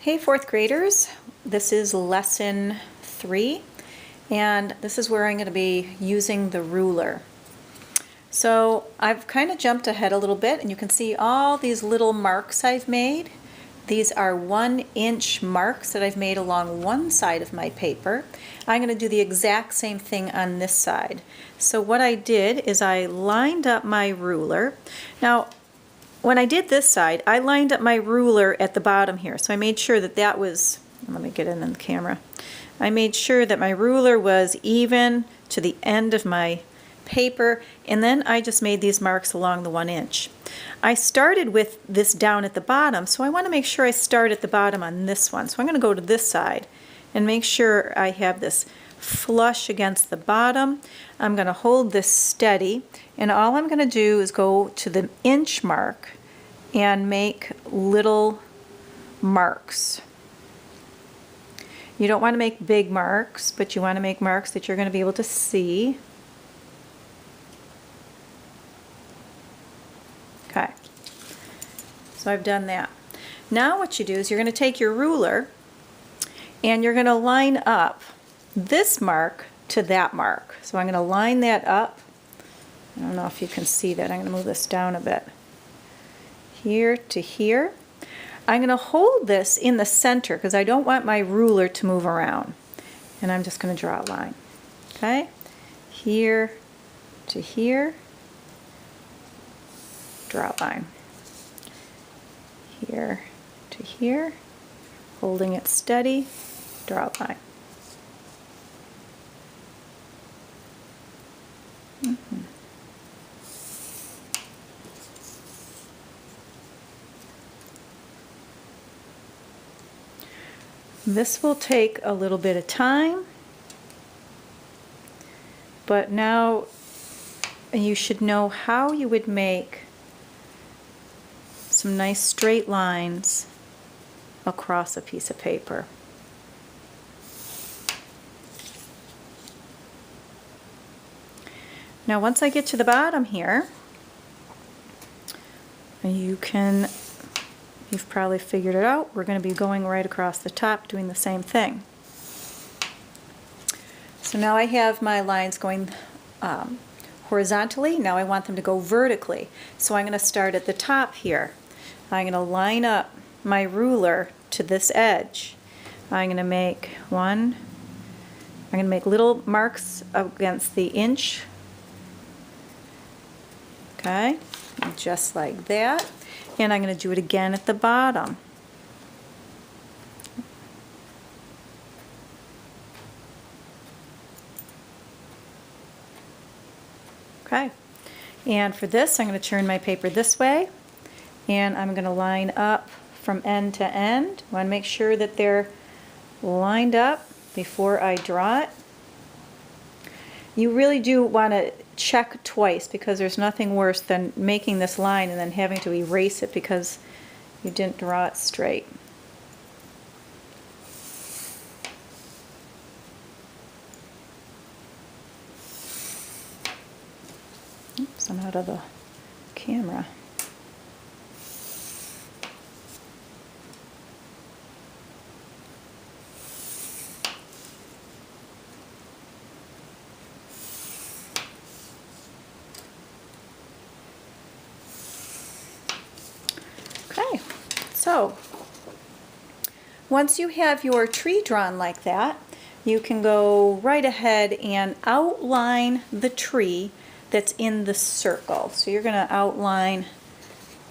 Hey fourth graders, this is lesson 3 and this is where I'm going to be using the ruler. So I've kind of jumped ahead a little bit and you can see all these little marks I've made. These are 1-inch marks that I've made along one side of my paper. I'm going to do the exact same thing on this side. So what I did is I lined up my ruler. Now when I did this side, I lined up my ruler at the bottom here. So I made sure that that was, let me get in the camera. I made sure that my ruler was even to the end of my paper, and then I just made these marks along the 1 inch. I started with this down at the bottom, so I want to make sure I start at the bottom on this one. So I'm going to go to this side and make sure I have this flush against the bottom. I'm going to hold this steady, and all I'm going to do is go to the inch mark and make little marks. You don't want to make big marks, but you want to make marks that you're going to be able to see. Okay, so I've done that. Now what you do is you're going to take your ruler and you're going to line up this mark to that mark. So I'm going to line that up. I don't know if you can see that. I'm going to move this down a bit. Here to here. I'm going to hold this in the center because I don't want my ruler to move around. And I'm just going to draw a line. Okay? Here to here. Draw a line. Here to here. Holding it steady. Draw a line. This will take a little bit of time, but now you should know how you would make some nice straight lines across a piece of paper. Now once I get to the bottom here, you've probably figured it out. We're going to be going right across the top doing the same thing. So now I have my lines going horizontally. Now I want them to go vertically. So I'm going to start at the top here. I'm going to line up my ruler to this edge. I'm going to make I'm going to make little marks against the inch. Okay, just like that. And I'm going to do it again at the bottom. Okay, and for this I'm going to turn my paper this way and I'm going to line up from end to end. I want to make sure that they're lined up before I draw it. You really do want to check twice because there's nothing worse than making this line and then having to erase it because you didn't draw it straight. Oops, I'm out of the camera. Okay, so once you have your tree drawn like that, you can go right ahead and outline the tree that's in the circle. So you're going to outline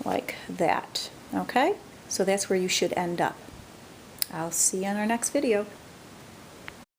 like that, okay? So that's where you should end up. I'll see you on our next video.